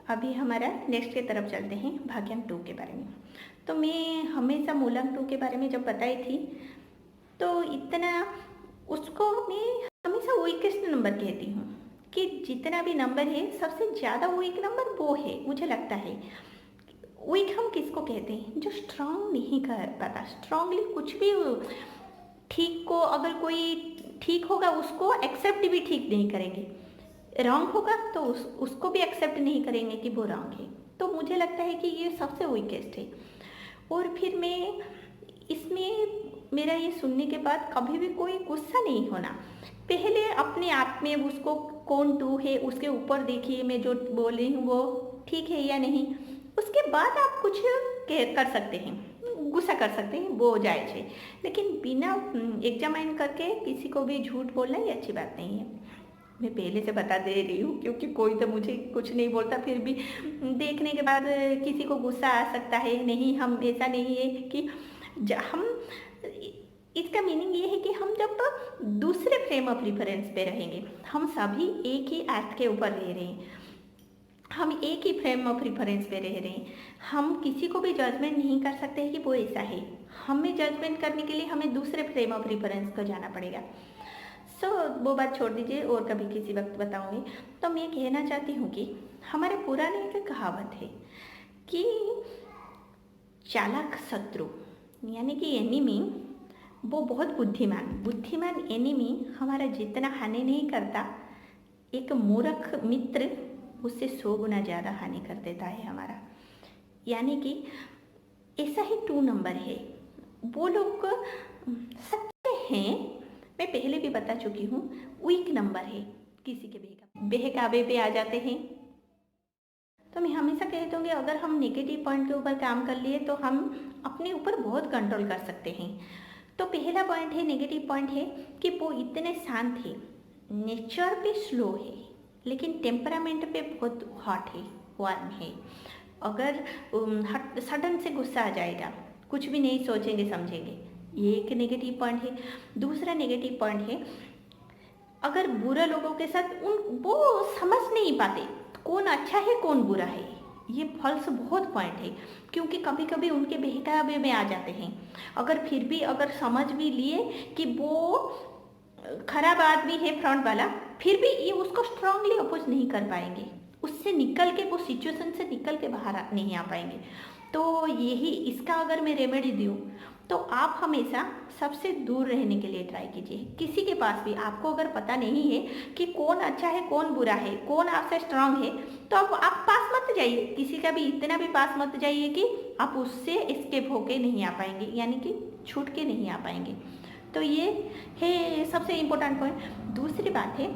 अभी हमारा नेक्स्ट की तरफ चलते हैं, भाग्यम 2 के बारे में। तो मैं हमेशा मूलंग 2 के बारे में जब बताई थी तो इतना उसको मैं हमेशा वीकेस्ट नंबर कहती हूँ कि जितना भी नंबर है सबसे ज़्यादा वीक नंबर वो है। मुझे लगता है वीक हम किसको कहते हैं, जो स्ट्रांग नहीं कर पाता, स्ट्रांगली कुछ भी ठीक को, अगर कोई ठीक होगा उसको एक्सेप्ट भी ठीक नहीं करेंगे, रॉन्ग होगा तो उसको भी एक्सेप्ट नहीं करेंगे कि वो रॉन्ग है। तो मुझे लगता है कि ये सबसे वीकेस्ट है। और फिर मैं इसमें मेरा ये सुनने के बाद कभी भी कोई गुस्सा नहीं होना। पहले अपने आप में उसको कौन 2 है उसके ऊपर देखिए मैं जो बोल रही हूँ वो ठीक है या नहीं, उसके बाद आप कुछ कर सकते हैं, गुस्सा कर सकते हैं, वो जायज़ है। लेकिन बिना एग्जामाइन करके किसी को भी झूठ बोलना ये अच्छी बात नहीं है। मैं पहले से बता दे रही हूँ क्योंकि कोई तो मुझे कुछ नहीं बोलता, फिर भी देखने के बाद किसी को गुस्सा आ सकता है। नहीं, हम ऐसा नहीं है कि हम, इसका मीनिंग ये है कि हम जब दूसरे फ्रेम ऑफ रिफरेंस पे रहेंगे, हम सभी एक ही अर्थ के ऊपर रह रहे हैं, हम एक ही फ्रेम ऑफ रिफरेंस पे रह रहे हैं, हम किसी को भी जजमेंट नहीं कर सकते हैं कि वो ऐसा है। हमें जजमेंट करने के लिए हमें दूसरे फ्रेम ऑफ रिफरेंस को जाना पड़ेगा। वो बात छोड़ दीजिए, और कभी किसी वक्त बताऊंगी। तो मैं कहना चाहती हूँ कि हमारे पुराने एक कहावत है कि चालाक शत्रु यानी कि एनिमी वो बहुत बुद्धिमान एनिमी हमारा जितना हानि नहीं करता, एक मूर्ख मित्र उससे 100 गुना ज़्यादा हानि कर देता है हमारा। यानी कि ऐसा ही 2 नंबर है, वो लोग सच्चे हैं। मैं पहले भी बता चुकी हूँ, वीक नंबर है, किसी के बहकावे पे आ जाते हैं। तो मैं हमेशा कहती हूँ कि अगर हम नेगेटिव पॉइंट के ऊपर काम कर लिए तो हम अपने ऊपर बहुत कंट्रोल कर सकते हैं। तो पहला पॉइंट है, नेगेटिव पॉइंट है कि वो इतने शांत है, नेचर पे स्लो है, लेकिन टेम्परामेंट पे बहुत हॉट है, वार्म है। अगर सडन से गुस्सा आ जाएगा, कुछ भी नहीं सोचेंगे समझेंगे, ये एक नेगेटिव पॉइंट है। दूसरा नेगेटिव पॉइंट है, अगर बुरे लोगों के साथ वो समझ नहीं पाते कौन अच्छा है कौन बुरा है। ये फॉल्स बहुत पॉइंट है, क्योंकि कभी कभी उनके बहकावे में आ जाते हैं। अगर फिर भी अगर समझ भी लिए कि वो खराब आदमी है फ्रंट वाला, फिर भी ये उसको स्ट्रांगली अपोज नहीं कर पाएंगे, उससे निकल के, वो सिचुएशन से निकल के बाहर नहीं आ पाएंगे। तो यही इसका अगर मैं रेमेडी दूँ तो आप हमेशा सबसे दूर रहने के लिए ट्राई कीजिए। किसी के पास भी आपको अगर पता नहीं है कि कौन अच्छा है कौन बुरा है, कौन आपसे स्ट्रांग है, तो आप पास मत जाइए, किसी का भी इतना भी पास मत जाइए कि आप उससे एस्केप होके नहीं आ पाएंगे, यानी कि छूट के नहीं आ पाएंगे। तो ये है सबसे इम्पोर्टेंट पॉइंट। दूसरी बात है,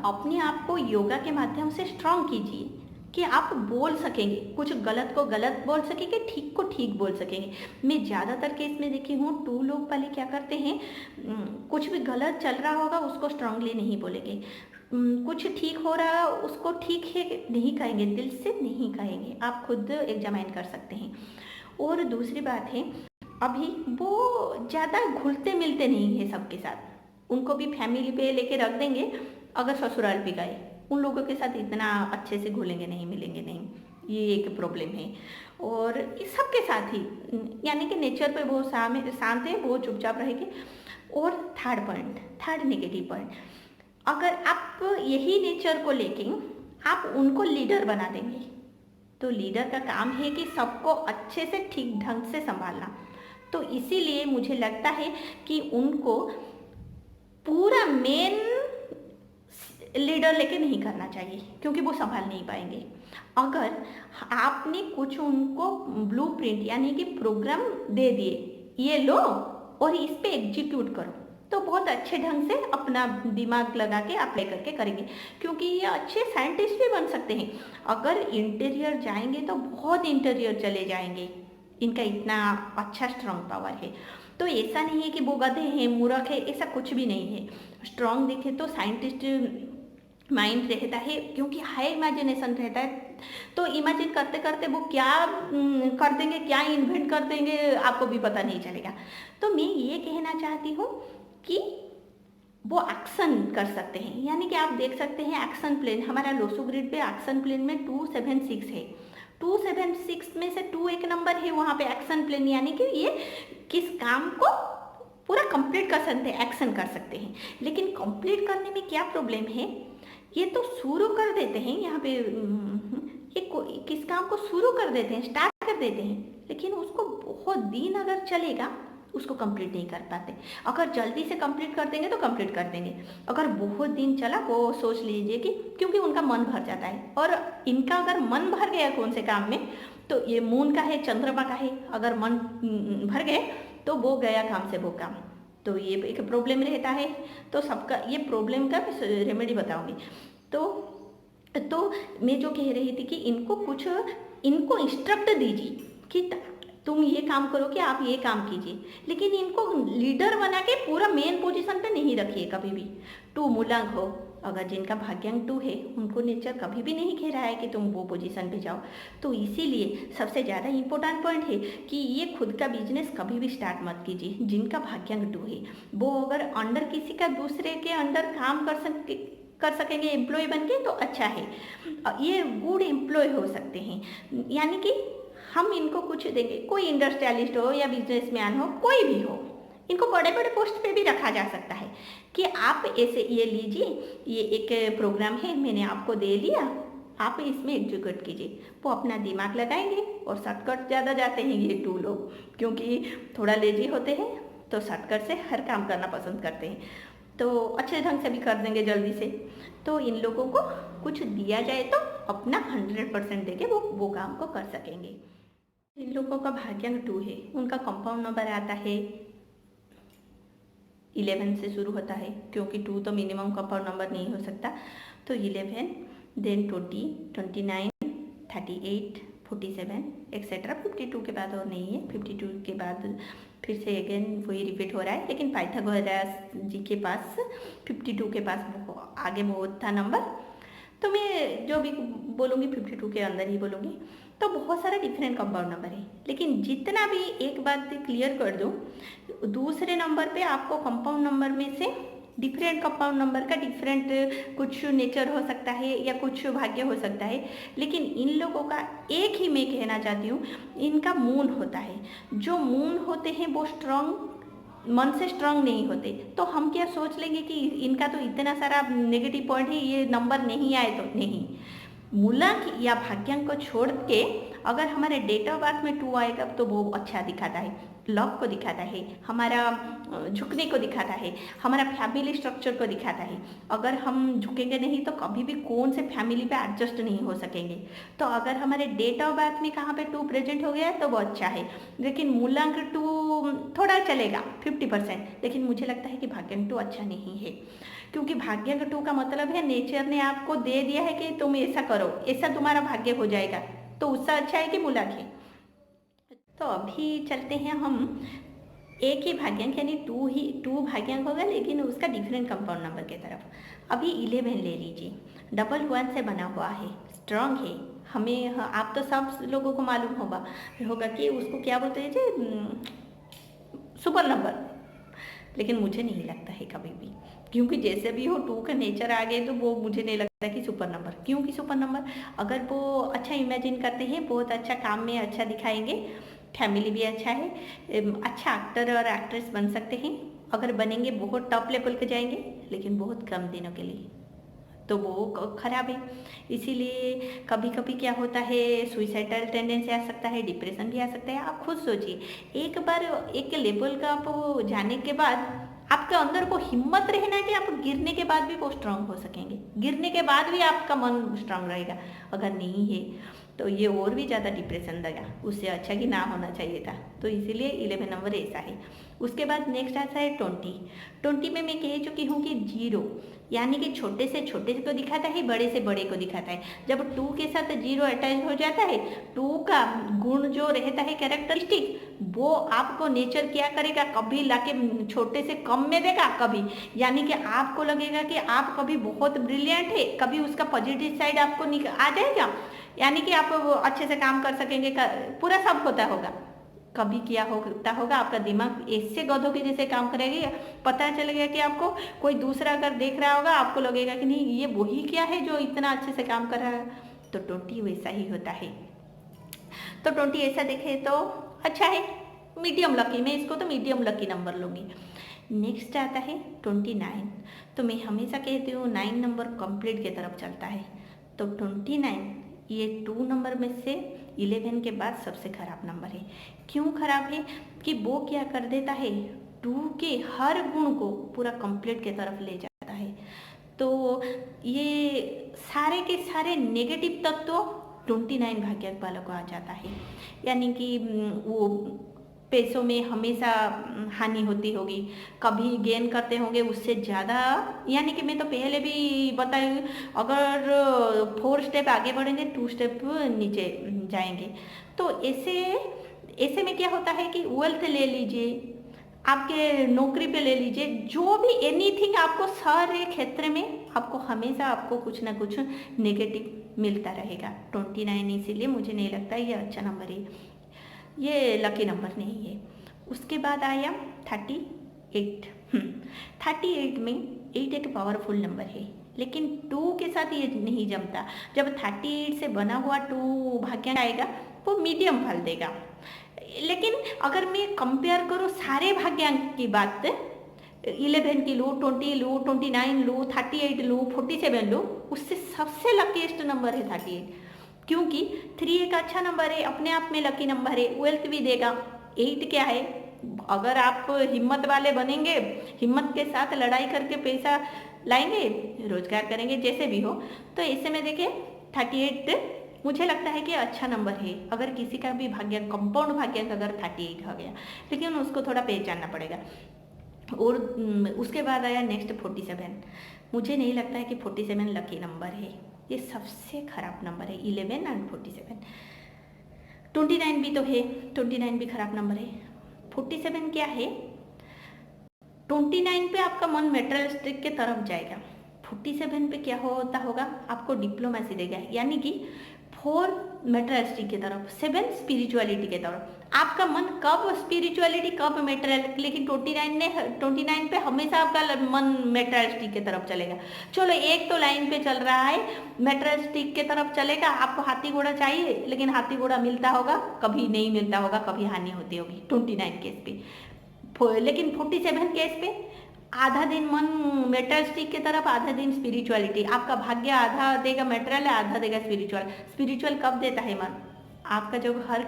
अपने आप को योगा के माध्यम से स्ट्रांग कीजिए कि आप बोल सकेंगे, कुछ गलत को गलत बोल सकेंगे, ठीक को ठीक बोल सकेंगे। मैं ज़्यादातर केस में देखी हूँ 2 लोग पहले क्या करते हैं, कुछ भी गलत चल रहा होगा उसको स्ट्रांगली नहीं बोलेंगे, कुछ ठीक हो रहा है उसको ठीक है नहीं कहेंगे, दिल से नहीं कहेंगे। आप खुद एग्जामाइन कर सकते हैं। और दूसरी बात है, अभी वो ज़्यादा घुलते मिलते नहीं है सबके साथ, उनको भी फैमिली पे लेके रख देंगे, अगर ससुराल भी गए उन लोगों के साथ इतना अच्छे से घुलेंगे नहीं, मिलेंगे नहीं, ये एक प्रॉब्लम है। और इस सब के साथ ही यानी कि नेचर पे वो शांत है, वो चुपचाप रहेंगे। और third point, third negative point, अगर आप यही नेचर को लेके आप उनको लीडर बना देंगे, तो लीडर का काम है कि सबको अच्छे से ठीक ढंग से संभालना। तो इसीलिए मुझे लगता है कि उनको पूरा मेन लीडर लेके नहीं करना चाहिए, क्योंकि वो संभाल नहीं पाएंगे। अगर आपने कुछ उनको ब्लूप्रिंट यानी कि प्रोग्राम दे दिए, ये लो और इस पे एग्जीक्यूट करो, तो बहुत अच्छे ढंग से अपना दिमाग लगा के अप्लाई करके करेंगे, क्योंकि ये अच्छे साइंटिस्ट भी बन सकते हैं। अगर इंटीरियर जाएंगे तो बहुत इंटीरियर चले जाएंगे, इनका इतना अच्छा स्ट्रॉन्ग पावर है। तो ऐसा नहीं है कि वो गधे हैं, मूर्ख है, ऐसा कुछ भी नहीं है। स्ट्रॉन्ग देखे तो साइंटिस्ट माइंड रहता है, क्योंकि हाई इमेजिनेशन रहता है, तो इमेजिन करते करते वो क्या कर देंगे, क्या इन्वेंट कर देंगे, आपको भी पता नहीं चलेगा। तो मैं ये कहना चाहती हूँ कि वो एक्शन कर सकते हैं। यानी कि आप देख सकते हैं एक्शन प्लेन, हमारा लोसो ग्रिड पे एक्शन प्लेन में 276 है। 276 में से 2 एक नंबर है वहाँ पे एक्शन प्लेन, यानी कि ये किस काम को पूरा कंप्लीट कर सकते हैं, एक्शन कर सकते हैं। लेकिन कंप्लीट करने में क्या प्रॉब्लम है, ये तो शुरू कर देते हैं यहाँ पे, ये किस काम को शुरू कर देते हैं, स्टार्ट कर देते हैं, लेकिन उसको बहुत दिन अगर चलेगा उसको कंप्लीट नहीं कर पाते। अगर जल्दी से कंप्लीट कर देंगे तो कंप्लीट कर देंगे, अगर बहुत दिन चला वो सोच लीजिए कि, क्योंकि उनका मन भर जाता है। और इनका अगर मन भर गया कौन से काम में, तो ये मून का है, चंद्रमा का है, अगर मन भर गए तो वो गया काम से वो काम, तो ये एक प्रॉब्लम रहता है। तो सबका ये प्रॉब्लम का रेमेडी बताऊंगी। तो मैं जो कह रही थी कि इनको इंस्ट्रक्ट दीजिए कि तुम ये काम करो, कि आप ये काम कीजिए, लेकिन इनको लीडर बना के पूरा मेन पोजीशन पे नहीं रखिए कभी भी। 2 मूलांक हो, अगर जिनका भाग्यांक 2 है उनको नेचर कभी भी नहीं कह रहा है कि तुम वो पोजीशन पे जाओ। तो इसीलिए सबसे ज़्यादा इम्पोर्टेंट पॉइंट है कि ये खुद का बिजनेस कभी भी स्टार्ट मत कीजिए। जिनका भाग्यांक 2 है वो अगर अंडर किसी का, दूसरे के अंडर काम कर सकेंगे एम्प्लॉय बन के, तो अच्छा है, ये गुड एम्प्लॉय हो सकते हैं। यानी कि हम इनको कुछ देंगे, कोई इंडस्ट्रियलिस्ट हो या बिजनेसमैन हो, कोई भी हो, इनको बड़े बड़े पोस्ट पे भी रखा जा सकता है कि आप ऐसे ये लीजिए, ये एक प्रोग्राम है मैंने आपको दे लिया, आप इसमें एग्जीक्यूट कीजिए। वो अपना दिमाग लगाएंगे और शॉर्टकट ज़्यादा जाते हैं ये 2 लोग, क्योंकि थोड़ा लेजी होते हैं तो शॉर्टकट से हर काम करना पसंद करते हैं, तो अच्छे ढंग से भी कर देंगे जल्दी से। तो इन लोगों को कुछ दिया जाए तो अपना 100% देके वो काम को कर सकेंगे। इन लोगों का भाग्यांक 2 है, उनका कंपाउंड नंबर आता है 11 से शुरू होता है, क्योंकि 2 तो मिनिमम कंपाउंड नंबर नहीं हो सकता। तो 11, देन 20, 29, 38, 47 एक्सेट्रा। 52 के बाद और नहीं है, 52 के बाद फिर से अगेन वही रिपीट हो रहा है। लेकिन पाइथागोरस जी के पास 52 के पास आगे बहुत था नंबर, तो मैं जो भी बोलूँगी 52 के अंदर ही बोलूँगी। तो बहुत सारा डिफरेंट कंपाउंड नंबर है, लेकिन जितना भी, एक बात क्लियर कर दूँ, दूसरे नंबर पे आपको कंपाउंड नंबर में से डिफरेंट कंपाउंड नंबर का डिफरेंट कुछ नेचर हो सकता है या कुछ भाग्य हो सकता है, लेकिन इन लोगों का एक ही मैं कहना चाहती हूँ, इनका मून होता है। जो मून होते हैं वो स्ट्रांग, मन से स्ट्रांग नहीं होते। तो हम क्या सोच लेंगे कि इनका तो इतना सारा नेगेटिव पॉइंट है, ये नंबर नहीं आए, तो नहीं। मूलांक या भाग्यांक को छोड़ के अगर हमारे डेट ऑफ बर्थ में 2 आएगा तो वो अच्छा दिखाता है, लव को दिखाता है, हमारा झुकने को दिखाता है, हमारा फैमिली स्ट्रक्चर को दिखाता है। अगर हम झुकेंगे नहीं तो कभी भी कौन से फैमिली पे एडजस्ट नहीं हो सकेंगे। तो अगर हमारे डेट ऑफ बर्थ में कहाँ पे 2 प्रेजेंट हो गया है तो वो अच्छा है। लेकिन मूलांक 2 थोड़ा चलेगा 50%, लेकिन मुझे लगता है कि भाग्यांक 2 अच्छा नहीं है, क्योंकि भाग्यांक 2 का मतलब है नेचर ने आपको दे दिया है कि तुम ऐसा करो, ऐसा तुम्हारा भाग्य हो जाएगा, तो उससे अच्छा है कि मूलांक है। तो अभी चलते हैं हम एक ही भाग्यांक यानी 2 भाग्यांक होगा, लेकिन उसका डिफरेंट कंपाउंड नंबर की तरफ। अभी 11 ले लीजिए, 11 से बना हुआ है, स्ट्रांग है। हमें, आप तो सब लोगों को मालूम होगा कि उसको क्या बोलते हैं जी, सुपर नंबर। लेकिन मुझे नहीं लगता है कभी भी, क्योंकि जैसे भी हो 2 का नेचर आ गए तो वो मुझे नहीं लगता कि सुपर नंबर। क्योंकि सुपर नंबर अगर वो अच्छा इमेजिन करते हैं, बहुत अच्छा काम में अच्छा दिखाएंगे, फैमिली भी अच्छा है, अच्छा एक्टर और एक्ट्रेस बन सकते हैं। अगर बनेंगे बहुत टॉप लेवल के जाएंगे, लेकिन बहुत कम दिनों के लिए, तो वो खराब है। इसीलिए कभी कभी क्या होता है, सुइसाइडल टेंडेंसी आ सकता है, डिप्रेशन भी आ सकता है। आप खुद सोचिए, एक बार एक लेवल का आप जाने के बाद आपके अंदर वो हिम्मत रहना कि आप गिरने के बाद भी वो स्ट्रांग हो सकेंगे, गिरने के बाद भी आपका मन स्ट्रांग रहेगा। अगर नहीं है तो ये और भी ज़्यादा डिप्रेशन देगा, उससे अच्छा कि ना होना चाहिए था। तो इसीलिए 11 नंबर ऐसा है। उसके बाद नेक्स्ट आता है 20 में मैं कह चुकी हूँ कि 0 यानी कि छोटे से छोटे को दिखाता है, बड़े से बड़े को दिखाता है। जब 2 के साथ 0 अटैच हो जाता है, 2 का गुण जो रहता है कैरेक्टरिस्टिक, वो आपको नेचर क्या करेगा, कभी लाके छोटे से कम में देगा, कभी यानी कि आपको लगेगा कि आप कभी बहुत ब्रिलियंट है, कभी उसका पॉजिटिव साइड आपको आ जाएगा, यानी कि आप अच्छे से काम कर सकेंगे, पूरा सब होता होगा। कभी किया होता होगा, आपका दिमाग ऐसे गधों के जैसे काम करेगा, पता चल गया कि आपको कोई दूसरा अगर देख रहा होगा आपको लगेगा कि नहीं ये वही क्या है जो इतना अच्छे से काम कर रहा है। तो 20 वैसा ही होता है। तो 20 ऐसा देखे तो अच्छा है, मीडियम लकी, मैं इसको तो मीडियम लकी नंबर लूँगी। नेक्स्ट आता है 29। तो मैं हमेशा कहती हूँ 9 नंबर कंप्लीट की तरफ चलता है। तो 29 ये 2 नंबर में से 11 के बाद सबसे खराब नंबर है। क्यों खराब है कि वो क्या कर देता है, 2 के हर गुण को पूरा कंप्लीट के तरफ ले जाता है। तो ये सारे के सारे नेगेटिव तत्व 29 भाग्य वालों को आ जाता है। यानी कि वो पैसों में हमेशा हानि होती होगी, कभी गेन करते होंगे उससे ज़्यादा। यानी कि मैं तो पहले भी बताई, अगर 4 स्टेप आगे बढ़ेंगे 2 स्टेप नीचे जाएंगे। तो ऐसे में क्या होता है कि वेल्थ ले लीजिए, आपके नौकरी पे ले लीजिए, जो भी एनीथिंग आपको सारे क्षेत्र में आपको हमेशा आपको कुछ ना कुछ नेगेटिव मिलता रहेगा। 29 इसीलिए मुझे नहीं लगता ये अच्छा नंबर है, ये लकी नंबर नहीं है। उसके बाद आया 38। 38 में 8 एक पावरफुल नंबर है, लेकिन 2 के साथ ये नहीं जमता। जब 38 से बना हुआ 2 भाग्यांक आएगा वो मीडियम फल देगा। लेकिन अगर मैं कंपेयर करूँ सारे भाग्यांक की बात, 11 की लूँ, 20 लूँ, 29 लूँ, 38 लूँ, 47 लूँ, उससे सबसे लकीस्ट नंबर है 38। क्योंकि 3 एक अच्छा नंबर है, अपने आप में लकी नंबर है, वेल्थ भी देगा। 8 क्या है, अगर आप हिम्मत वाले बनेंगे, हिम्मत के साथ लड़ाई करके पैसा लाएंगे, रोजगार करेंगे, जैसे भी हो, तो ऐसे में देखिए 38 मुझे लगता है कि अच्छा नंबर है। अगर किसी का भी भाग्यांक, कंपाउंड भाग्यांक अगर 38 हो गया, लेकिन उसको थोड़ा पहचानना पड़ेगा। और उसके बाद आया नेक्स्ट 47। मुझे नहीं लगता है कि 47 लकी नंबर है, ये सबसे खराब नंबर है। 11 एंड 47, 29 भी तो है, 29 भी खराब नंबर है। 47 क्या है, 29 पे आपका मन मेटेरियलिस्टिक के तरफ जाएगा, 47 पे क्या होता होगा, आपको डिप्लोमेसी देगा। यानी कि 4 मेटेरियलिस्टिक की तरफ, 7 स्पिरिचुअलिटी की तरफ। आपका मन कब स्पिरिचुअलिटी कब मेटेरियल, लेकिन 29 पे हमेशा आपका मन मेटेरियलिस्टिक की तरफ चलेगा। चलो एक तो लाइन पे चल रहा है, मेटेरियलिस्टिक की तरफ चलेगा। आपको हाथी घोड़ा चाहिए, लेकिन हाथी घोड़ा मिलता होगा, कभी नहीं मिलता होगा, कभी हानि होती होगी 29 केस पे। लेकिन 47 केस पे आधा दिन मन मेटेरियलिस्टिक की तरफ, आधा दिन स्पिरिचुअलिटी। आपका भाग्य आधा देगा मेटेरियल, आधा देगा स्पिरिचुअल। स्पिरिचुअल कब देता है मन, आपका जब हर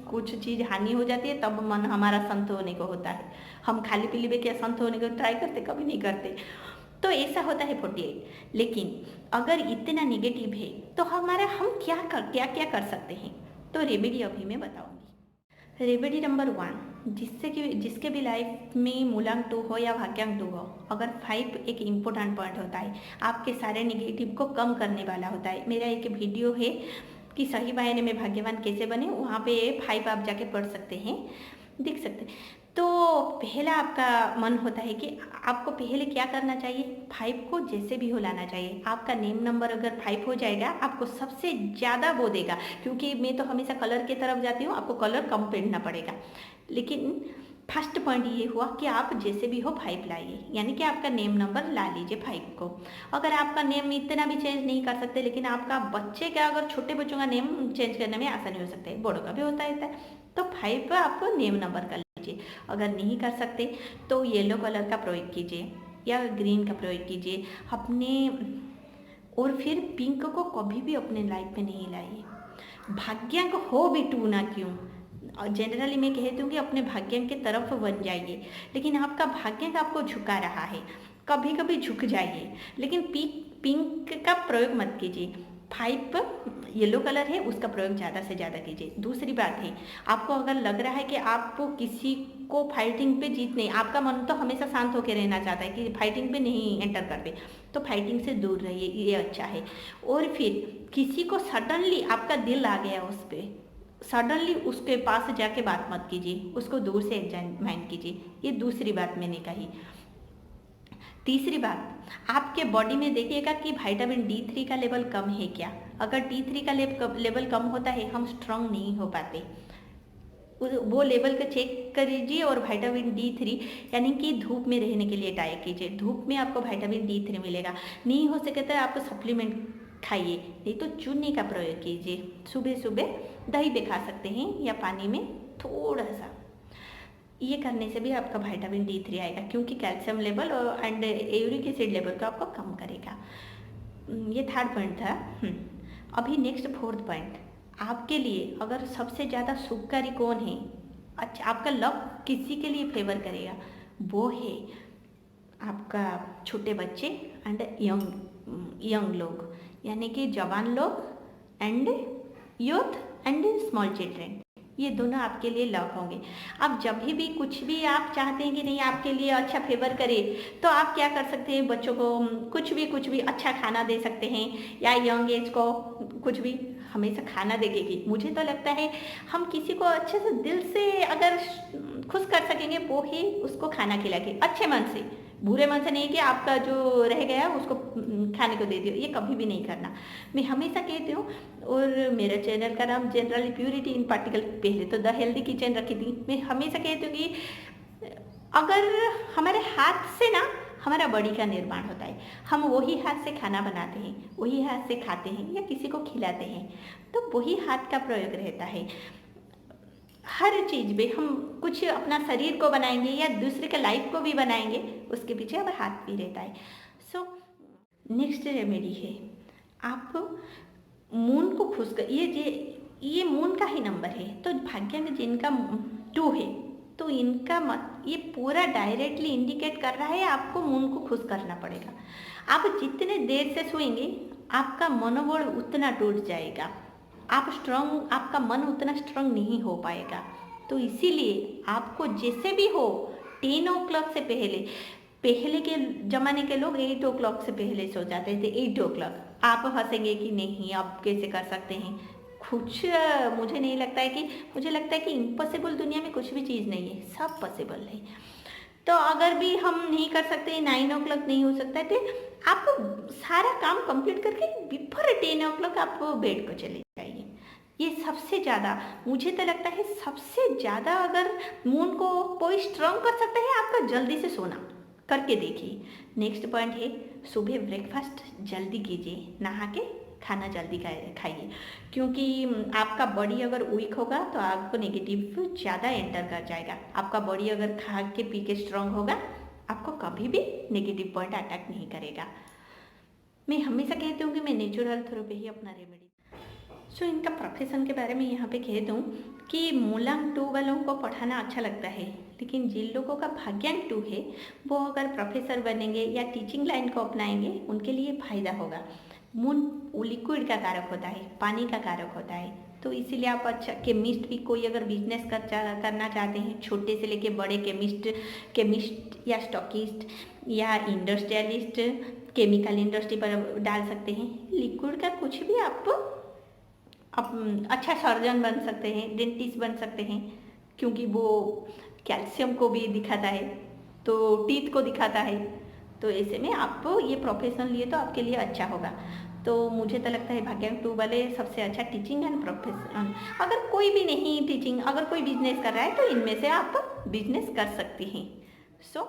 कुछ चीज़ हानि हो जाती है तब मन हमारा संत होने को होता है। हम खाली पीली में क्या संत होने को ट्राई करते, कभी नहीं करते। तो ऐसा होता है 48। लेकिन अगर इतना नेगेटिव है तो हम क्या कर सकते हैं, तो रेमेडी अभी मैं बताऊंगी। रेमेडी नंबर 1, जिसके भी लाइफ में मूलांक 2 हो या भाग्यांक 2 हो, अगर 5 एक इम्पोर्टेंट पॉइंट होता है, आपके सारे नेगेटिव को कम करने वाला होता है। मेरा एक वीडियो है कि सही मायने में भाग्यवान कैसे बने, वहाँ पे 5 आप जाके पढ़ सकते हैं, देख सकते हैं। तो पहला आपका मन होता है कि आपको पहले क्या करना चाहिए, 5 को जैसे भी हो लाना चाहिए। आपका नेम नंबर अगर 5 हो जाएगा, आपको सबसे ज़्यादा वो देगा। क्योंकि मैं तो हमेशा कलर की तरफ जाती हूँ, आपको कलर कम पहनना पड़ेगा। लेकिन फर्स्ट पॉइंट ये हुआ कि आप जैसे भी हो 5 लाइए, यानी कि आपका नेम नंबर ला लीजिए 5 को। अगर आपका नेम इतना भी चेंज नहीं कर सकते, लेकिन आपका बच्चे का, अगर छोटे बच्चों का नेम चेंज करने में आसानी हो सकती है, बड़ों का भी होता है, तो 5 आपको नेम नंबर कर लीजिए। अगर नहीं कर सकते तो येलो कलर का प्रयोग कीजिए या ग्रीन का प्रयोग कीजिए अपने। और फिर पिंक को कभी भी अपने लाइफ में नहीं लाइए। भाग्यांक हो भी 2 ना क्यों, जनरली मैं कहती हूँ कि अपने भाग्यांक की तरफ बन जाइए, लेकिन आपका भाग्यांक आपको झुका रहा है, कभी कभी झुक जाइए, लेकिन पिंक का प्रयोग मत कीजिए। 5 येलो कलर है, उसका प्रयोग ज़्यादा से ज़्यादा कीजिए। दूसरी बात है, आपको अगर लग रहा है कि आपको किसी को फाइटिंग पे जीत नहीं, आपका मन तो हमेशा शांत होकर रहना चाहता है कि फाइटिंग पे नहीं एंटर कर दे, तो फाइटिंग से दूर रहिए, ये अच्छा है। और फिर किसी को सडनली आपका दिल आ गया उस पर, सडनली उसके पास जाके बात मत कीजिए, उसको दूर से एग्जामिन कीजिए। ये दूसरी बात मैंने कही। तीसरी बात, आपके बॉडी में देखिएगा कि विटामिन D3 का लेवल कम है क्या। अगर D3 का लेवल कम होता है, हम स्ट्रांग नहीं हो पाते। वो लेवल का चेक करिए और विटामिन D3 यानी कि धूप में रहने के लिए ट्राई कीजिए। धूप में आपको विटामिन D3 मिलेगा। नहीं हो सके तो आप सप्लीमेंट खाइए, नहीं तो चूने का प्रयोग कीजिए। सुबह सुबह दही भी खा सकते हैं या पानी में थोड़ा सा। ये करने से भी आपका विटामिन D3 आएगा, क्योंकि कैल्शियम लेवल और एंड यूरिक एसिड लेवल को आपको कम करेगा। ये थर्ड पॉइंट था। अभी नेक्स्ट फोर्थ पॉइंट, आपके लिए अगर सबसे ज़्यादा शुभकारी कौन है, अच्छा आपका लक किसी के लिए फेवर करेगा, वो है आपका छोटे बच्चे एंड यंग लोग, यानी कि जवान लोग and youth and small children. ये दोनों आपके लिए लक होंगे। अब जब भी कुछ भी आप चाहते हैं कि नहीं आपके लिए अच्छा फेवर करे, तो आप क्या कर सकते हैं, बच्चों को कुछ भी अच्छा खाना दे सकते हैं, या यंग एज को कुछ भी हमेशा खाना देगी। मुझे तो लगता है हम किसी को अच्छे से दिल से अगर खुश कर सकेंगे, वो ही उसको खाना खिला के, अच्छे मन से, बुरे मन से नहीं कि आपका जो रह गया उसको खाने को दे दियो। ये कभी भी नहीं करना। मैं हमेशा कहती हूँ, और मेरे चैनल का नाम जनरली प्योरिटी इन पार्टिकल, पहले तो द हेल्दी किचन रखी थी। मैं हमेशा कहती हूँ कि अगर हमारे हाथ से ना हमारा बॉडी का निर्माण होता है, हम वही हाथ से खाना बनाते हैं, वही हाथ से खाते हैं या किसी को खिलाते हैं, तो वही हाथ का प्रयोग रहता है। हर चीज़ में हम कुछ अपना शरीर को बनाएंगे या दूसरे के लाइफ को भी बनाएंगे, उसके पीछे हमारा हाथ भी रहता है। सो नेक्स्ट रेमेडी है, आप मून को खुश कर, ये मून का ही नंबर है, तो भाग्य में जिनका 2 है, तो इनका मत ये पूरा डायरेक्टली इंडिकेट कर रहा है आपको मून को खुश करना पड़ेगा। आप जितने देर से सोएंगे आपका मनोबल उतना टूट जाएगा, आपका मन उतना स्ट्रांग नहीं हो पाएगा। तो इसीलिए आपको जैसे भी हो 10 o'clock से पहले के ज़माने के लोग 8 o'clock से पहले सो जाते थे, 8 o'clock। आप हंसेंगे कि नहीं आप कैसे कर सकते हैं, कुछ मुझे नहीं लगता है कि, मुझे लगता है कि इम्पॉसिबल दुनिया में कुछ भी चीज़ नहीं है, सब पॉसिबल है। तो अगर भी हम नहीं कर सकते, 9 o'clock नहीं हो सकता है, तो आप सारा काम कंप्लीट करके बिफोर 10 o'clock आप बेड को चले जाइए। ये सबसे ज़्यादा, मुझे तो लगता है सबसे ज़्यादा अगर मून को कोई स्ट्रॉन्ग कर सकता है आपका जल्दी से सोना, करके देखिए। नेक्स्ट पॉइंट है, सुबह ब्रेकफास्ट जल्दी कीजिए, नहा के खाना जल्दी खाइए, क्योंकि आपका बॉडी अगर वीक होगा तो आपको नेगेटिव ज़्यादा एंटर कर जाएगा। आपका बॉडी अगर खा के पी के स्ट्रांग होगा, आपको कभी भी नेगेटिव पॉइंट अटैक नहीं करेगा। मैं हमेशा कहती हूँ कि मैं नेचुरल थ्रू पे ही अपना रेमेडी। सो इनका प्रोफेशन के बारे में यहाँ पे कह दूँ कि मूलांक 2 वालों को पढ़ाना अच्छा लगता है, लेकिन जिन लोगों का भाग्यांक 2 है वो अगर प्रोफेसर बनेंगे या टीचिंग लाइन को अपनाएंगे, उनके लिए फ़ायदा होगा। मून लिक्विड का कारक होता है, पानी का कारक होता है, तो इसीलिए आप अच्छा केमिस्ट भी कोई अगर बिजनेस करना चाहते हैं, छोटे से लेके बड़े केमिस्ट या स्टॉकिस्ट या इंडस्ट्रियलिस्ट, केमिकल इंडस्ट्री पर डाल सकते हैं। लिक्विड का कुछ भी आप अच्छा सर्जन बन सकते हैं, डेंटिस्ट बन सकते हैं, क्योंकि वो कैल्शियम को भी दिखाता है, तो टीथ को दिखाता है। तो ऐसे में आप ये प्रोफेशन लिए तो आपके लिए अच्छा होगा। तो मुझे तो लगता है भाग्यांक 2 वाले सबसे अच्छा टीचिंग एंड प्रोफेशन। अगर कोई भी नहीं टीचिंग, अगर कोई बिजनेस कर रहा है तो इनमें से आप बिजनेस कर सकती हैं। सो